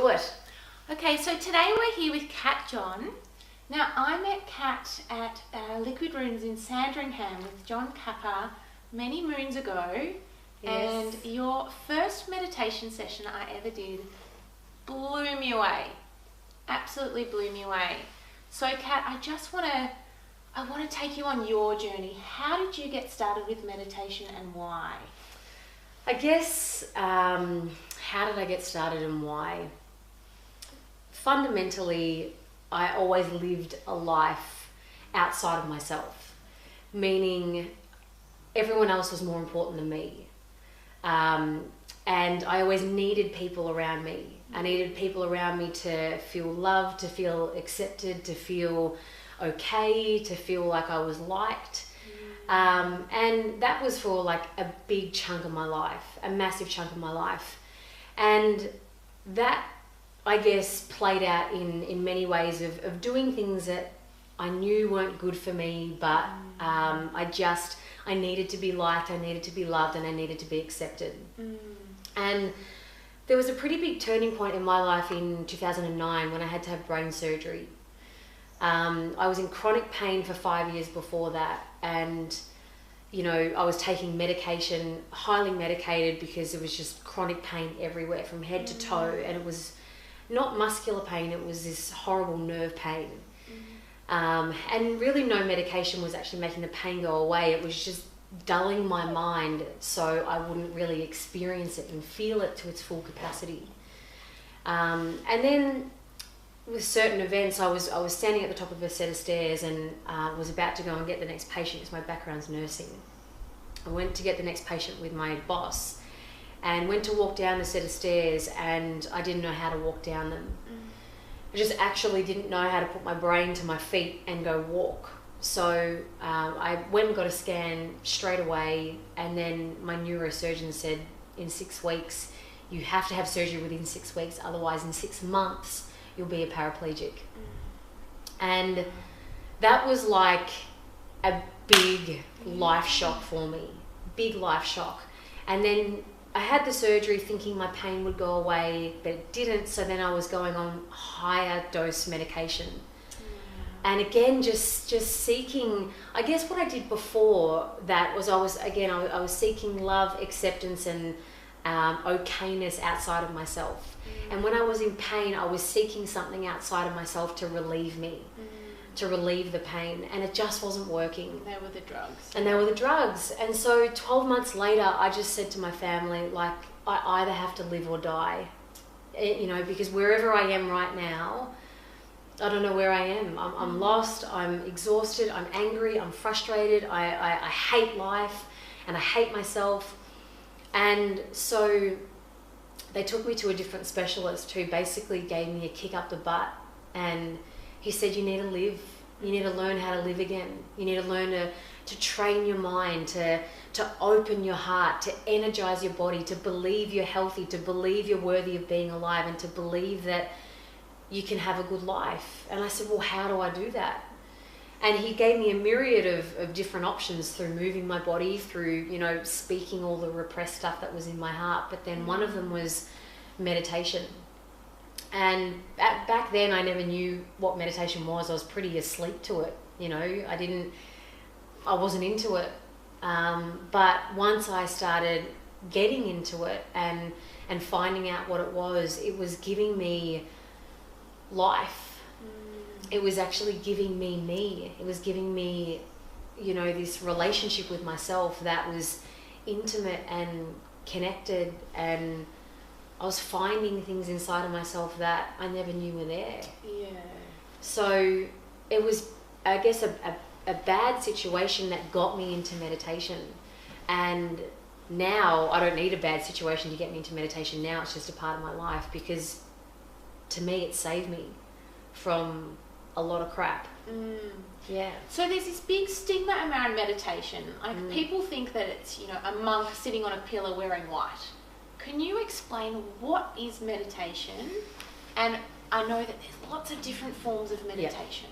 do it. Okay, so today we're here with Kat John. Now, I met Kat at Liquid Runes in Sandringham with John Kappa many moons ago. Yes. And your first meditation session I ever did blew me away. Absolutely blew me away. So, Kat, I want to take you on your journey. How did you get started with meditation and why? I guess, how did I get started and why? Fundamentally, I always lived a life outside of myself, meaning everyone else was more important than me. And I always needed people around me. I needed people around me to feel loved, to feel accepted, to feel okay, to feel like I was liked. And that was for like a big chunk of my life, a massive chunk of my life. And that, I guess, played out in many ways of doing things that I knew weren't good for me, but I needed to be liked, I needed to be loved, and I needed to be accepted. And there was a pretty big turning point in my life in 2009 when I had to have brain surgery. I was in chronic pain for 5 years before that, and I was taking medication, highly medicated, because it was just chronic pain everywhere from head to toe, and it was not muscular pain, it was this horrible nerve pain. And really no medication was actually making the pain go away. It was just dulling my mind so I wouldn't really experience it and feel it to its full capacity. And then with certain events, I was standing at the top of a set of stairs and was about to go and get the next patient because my background's nursing. I went to get the next patient with my boss and went to walk down the set of stairs, and I didn't know how to walk down them. I just actually didn't know how to put my brain to my feet and go walk. So I went and got a scan straight away, and then my neurosurgeon said in 6 weeks, you have to have surgery within 6 weeks, otherwise in 6 months you'll be a paraplegic. And that was like a big life shock for me, big life shock. And then I had the surgery thinking my pain would go away, but it didn't. So then I was going on higher dose medication. And again, just seeking, I guess what I did before that was I was seeking love, acceptance, and okayness outside of myself. And when I was in pain, I was seeking something outside of myself to relieve me, to relieve the pain, and it just wasn't working. They were the drugs. And they were the drugs. And so 12 months later, I just said to my family, like, I either have to live or die, because wherever I am right now, I don't know where I am. I'm lost, I'm exhausted, I'm angry, I'm frustrated, I hate life, and I hate myself. And so they took me to a different specialist who basically gave me a kick up the butt, and he said, you need to live. You need to learn how to live again. You need to learn to train your mind, to open your heart, to energize your body, to believe you're healthy, to believe you're worthy of being alive, and to believe that you can have a good life. And I said, well, how do I do that? And he gave me a myriad of different options through moving my body, through, speaking all the repressed stuff that was in my heart. But then one of them was meditation. And back then I never knew what meditation was. I was pretty asleep to it. I wasn't into it. But once I started getting into it and finding out what it was giving me life. It was actually giving me me. It was giving me, this relationship with myself that was intimate and connected, and I was finding things inside of myself that I never knew were there. Yeah. So it was, I guess, a bad situation that got me into meditation. And now I don't need a bad situation to get me into meditation. Now it's just a part of my life, because to me it saved me from a lot of crap. Yeah. So there's this big stigma around meditation. Like people think that it's, a monk sitting on a pillar wearing white. Can you explain what is meditation? And I know that there's lots of different forms of meditation.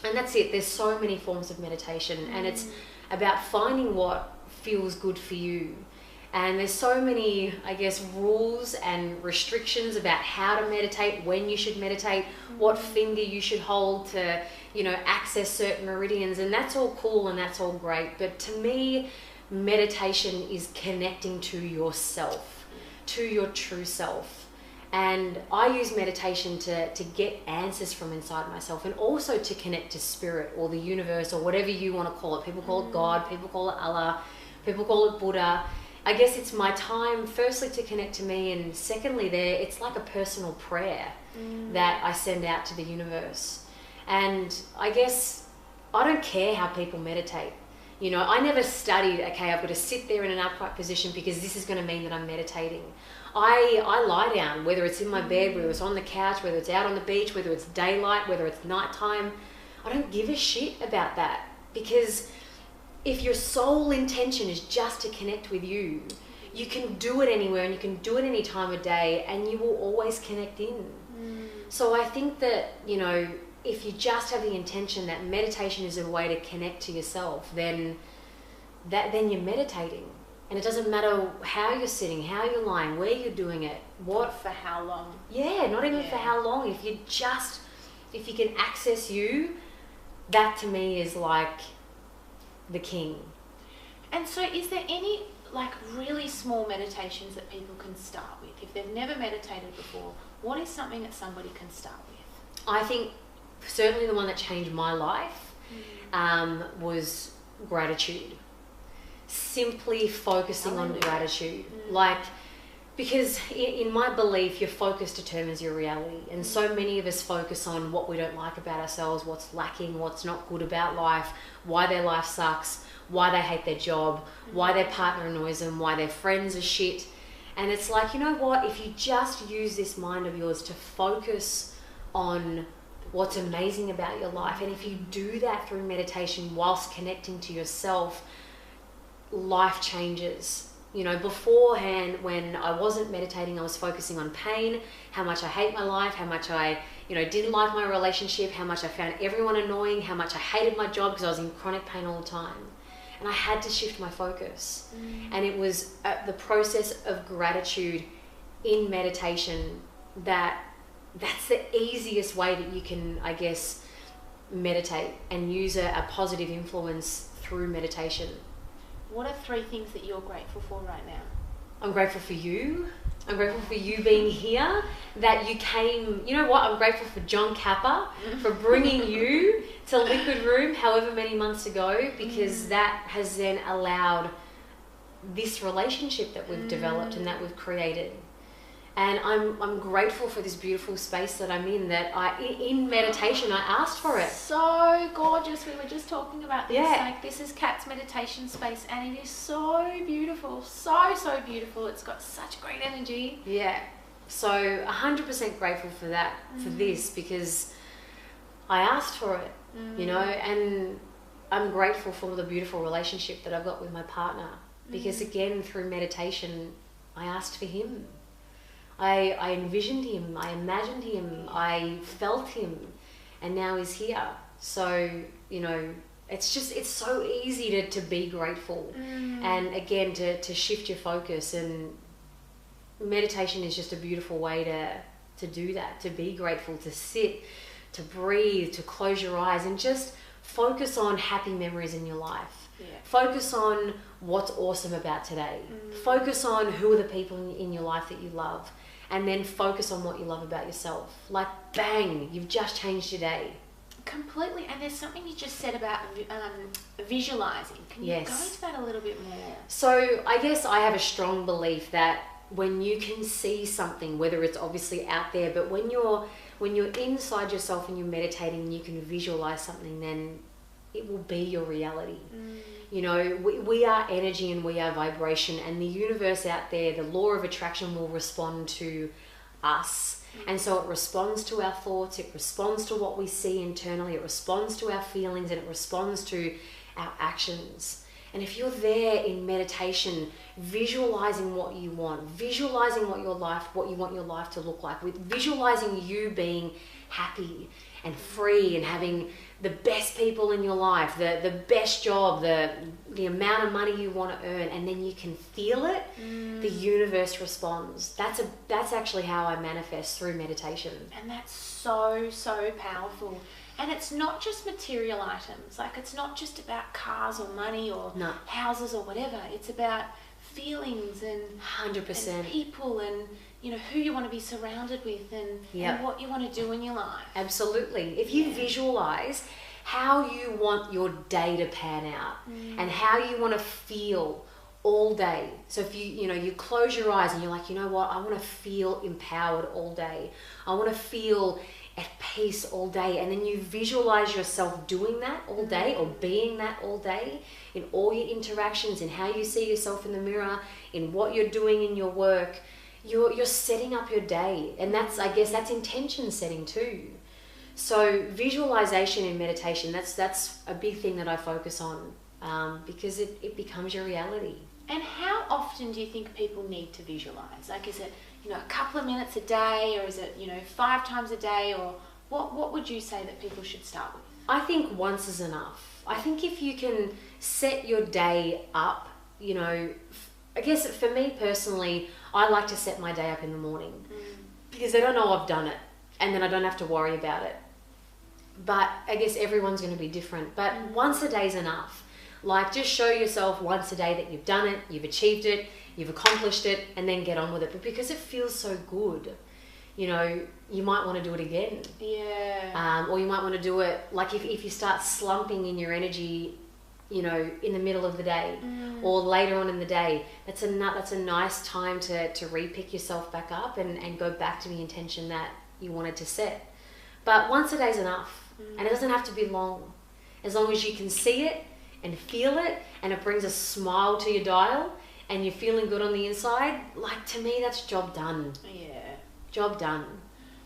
Yeah. And that's it. There's so many forms of meditation, and it's about finding what feels good for you And there's so many, I guess, rules and restrictions about how to meditate, when you should meditate, what finger you should hold to, access certain meridians. And that's all cool and that's all great. But to me, meditation is connecting to yourself, to your true self. And I use meditation to get answers from inside myself, and also to connect to spirit or the universe or whatever you want to call it. People call it God, people call it Allah, people call it Buddha. I guess it's my time, firstly, to connect to me, and secondly, it's like a personal prayer that I send out to the universe. And I guess I don't care how people meditate. I never studied, okay, I've got to sit there in an upright position because this is going to mean that I'm meditating. I lie down, whether it's in my bed, whether it's on the couch, whether it's out on the beach, whether it's daylight, whether it's nighttime. I don't give a shit about that, because if your sole intention is just to connect with you, you can do it anywhere and you can do it any time of day, and you will always connect in. So I think that, if you just have the intention that meditation is a way to connect to yourself, then you're meditating. And it doesn't matter how you're sitting, how you're lying, where you're doing it, for how long. Yeah, not even for how long. If you can access you, that to me is like the king. And so is there any really small meditations that people can start with? If they've never meditated before, what is something that somebody can start with? I think certainly the one that changed my life was gratitude. Simply focusing on gratitude. Because in my belief, your focus determines your reality. And so many of us focus on what we don't like about ourselves, what's lacking, what's not good about life, why their life sucks, why they hate their job, why their partner annoys them, why their friends are shit. And it's like, you know what? If you just use this mind of yours to focus on what's amazing about your life, and if you do that through meditation whilst connecting to yourself, life changes. Beforehand, when I wasn't meditating, I was focusing on pain, how much I hate my life, how much I, didn't like my relationship, how much I found everyone annoying, how much I hated my job because I was in chronic pain all the time. And I had to shift my focus. And it was the process of gratitude in meditation that's the easiest way that you can, I guess, meditate and use a positive influence through meditation. What are 3 things that you're grateful for right now? I'm grateful for you. I'm grateful for you being here, that you came. You know what? I'm grateful for John Kappa for bringing you to Liquid Room however many months ago, because that has then allowed this relationship that we've developed and that we've created. And I'm grateful for this beautiful space that I'm in, that in meditation, I asked for it. So gorgeous. We were just talking about this. Yeah. This is Kat's meditation space, and it is so beautiful. So beautiful. It's got such great energy. Yeah. So 100% grateful for that, for this, because I asked for it, and I'm grateful for the beautiful relationship that I've got with my partner, because again, through meditation, I asked for him. I envisioned him, I imagined him, I felt him, and now he's here. So, it's so easy to be grateful. And again, to shift your focus, and meditation is just a beautiful way to do that, to be grateful, to sit, to breathe, to close your eyes and just focus on happy memories in your life. Yeah. Focus on what's awesome about today. Focus on who are the people in your life that you love. And then focus on what you love about yourself. Like, bang, you've just changed your day. Completely. And there's something you just said about visualizing. Can you go into that a little bit more? So I guess I have a strong belief that when you can see something, whether it's obviously out there, but when you're inside yourself and you're meditating and you can visualize something, then it will be your reality. We are energy and we are vibration, and the universe out there, the law of attraction, will respond to us. And so it responds to our thoughts, it responds to what we see internally, it responds to our feelings, and it responds to our actions. And if you're there in meditation, visualizing what you want, visualizing what you want your life to look like, with visualizing you being happy and free and having the best people in your life, the best job, the amount of money you want to earn, and then you can feel it, the universe responds. That's actually how I manifest, through meditation. And that's so, so powerful. And it's not just material items. Like, it's not just about cars or money or houses or whatever. It's about feelings and 100%. and people and, you know, who you want to be surrounded with and what you want to do in your life. Absolutely. If you visualize how you want your day to pan out and how you want to feel all day. So if you close your eyes and you're like, you know what, I want to feel empowered all day. I want to feel at peace all day. And then you visualize yourself doing that all day or being that all day in all your interactions, in how you see yourself in the mirror, in what you're doing in your work. You're setting up your day, and that's intention setting too. So visualization in meditation, that's a big thing that I focus on, because it becomes your reality. And how often do you think people need to visualize? Like, is it, a couple of minutes a day, or is it, 5 times a day, or what would you say that people should start with? I think once is enough. I think if you can set your day up, I guess for me personally, I like to set my day up in the morning because I don't know I've done it, and then I don't have to worry about it. But I guess everyone's going to be different. But once a day is enough. Like, just show yourself once a day that you've done it, you've achieved it, you've accomplished it, and then get on with it. But because it feels so good, you might want to do it again. Yeah. Or you might want to do it, like if you start slumping in your energy, in the middle of the day or later on in the day, that's a nice time to re-pick yourself back up and go back to the intention that you wanted to set. But once a day is enough, and it doesn't have to be long. As long as you can see it and feel it, and it brings a smile to your dial, and you're feeling good on the inside, like, to me, that's job done. Yeah. Job done.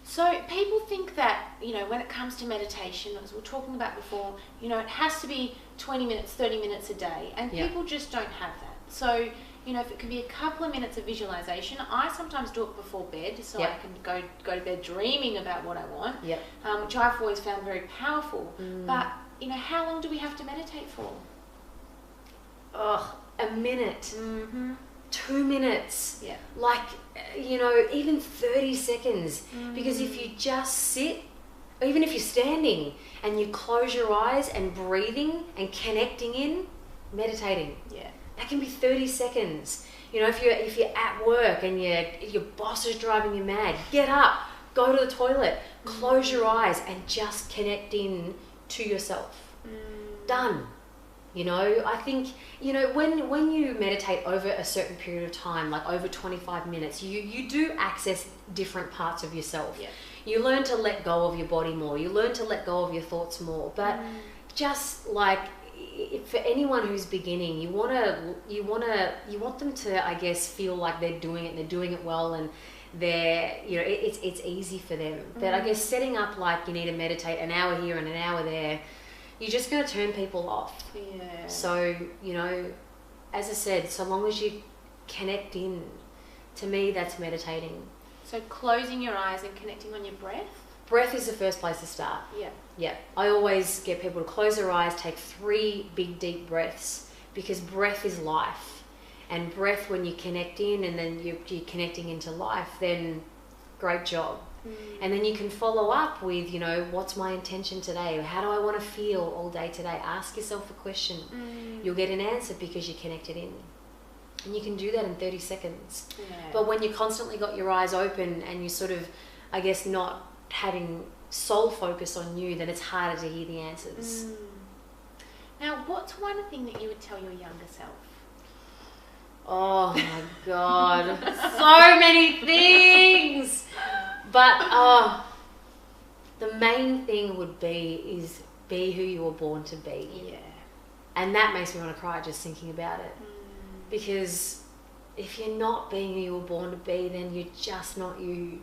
So people think that, when it comes to meditation, as we were talking about before, it has to be 20 minutes, 30 minutes a day, and people just don't have that. So, if it can be a couple of minutes of visualization, I sometimes do it before bed, so I can go to bed dreaming about what I want, which I've always found very powerful. But, how long do we have to meditate for? A minute. 2 minutes. Yeah. Like, even 30 seconds. Because if you just sit, even if you're standing and you close your eyes and breathing and connecting in, meditating. Yeah. That can be 30 seconds. If you're at work and your boss is driving you mad, get up, go to the toilet, close your eyes and just connect in to yourself. Done. I think, when you meditate over a certain period of time, like over 25 minutes, you do access different parts of yourself. Yeah. You learn to let go of your body more. You learn to let go of your thoughts more. But just like, for anyone who's beginning, you want them to, I guess, feel like they're doing it, and they're doing it well, and they're, it's easy for them. But I guess setting up, like, you need to meditate an hour here and an hour there, you're just going to turn people off. Yeah. So, as I said, so long as you connect in, to me, that's meditating. So closing your eyes and connecting on your breath? Breath is the first place to start. Yeah. Yeah. I always get people to close their eyes, take 3 big, deep breaths, because breath is life. And breath, when you connect in and then you're connecting into life, then great job. And then you can follow up with, what's my intention today? How do I want to feel all day today? Ask yourself a question. You'll get an answer because you connected in. And you can do that in 30 seconds. Yeah. But when you constantly got your eyes open and you sort of, I guess, not having soul focus on you, then it's harder to hear the answers. Now, what's one thing that you would tell your younger self? Oh my God. So many things. But the main thing would be who you were born to be. Yeah. And that makes me want to cry just thinking about it. Because if you're not being who you were born to be, then you're just not you.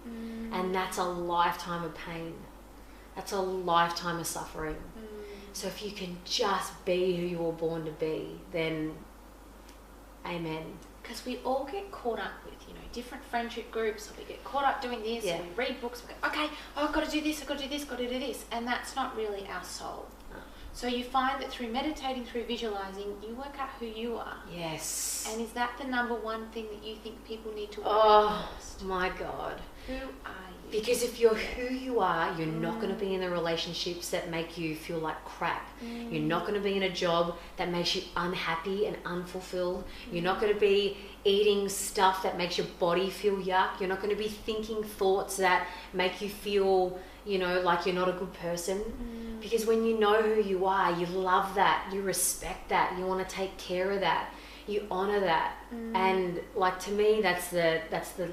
And that's a lifetime of pain. That's a lifetime of suffering. So if you can just be who you were born to be, then amen. because we all get caught up with, you know, different friendship groups, or we get caught up doing this, Yeah. or we read books, we go, okay, oh, I've got to do this, I've got to do this, got to do this, and that's not really our soul. No. So you find that through meditating, through visualizing, you work out who you are. Yes. And is that the number one thing that you think people need to work out Oh first? my God. Who are you? Because if you're who you are, you're not going to be in the relationships that make you feel like crap. You're not going to be in a job that makes you unhappy and unfulfilled. You're not going to be eating stuff that makes your body feel yuck. You're not going to be thinking thoughts that make you feel, you know, like you're not a good person. Because when you know who you are, you love that, you respect that, you want to take care of that, you honor that. And like, to me, that's the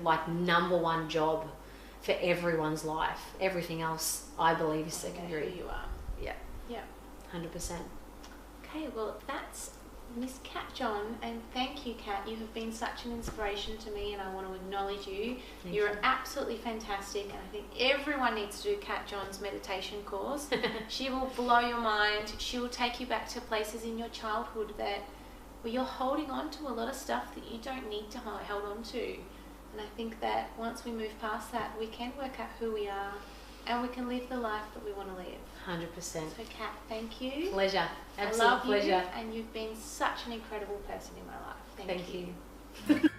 like number one job for everyone's life. Everything else, I believe, is secondary. Who you are. Yeah. Yeah. 100%. Okay, well, that's Miss Kat John, and thank you, Kat. You have been such an inspiration to me, and I want to acknowledge you. You're absolutely fantastic, and I think everyone needs to do Kat John's meditation course. She will blow your mind. She will take you back to places in your childhood that where you're holding on to a lot of stuff that you don't need to hold on to. And I think that once we move past that, we can work out who we are, and we can live the life that we want to live. 100%. So, Kat, thank you. Pleasure. Absolute I love pleasure. you, and you've been such an incredible person in my life. Thank you. Thank you.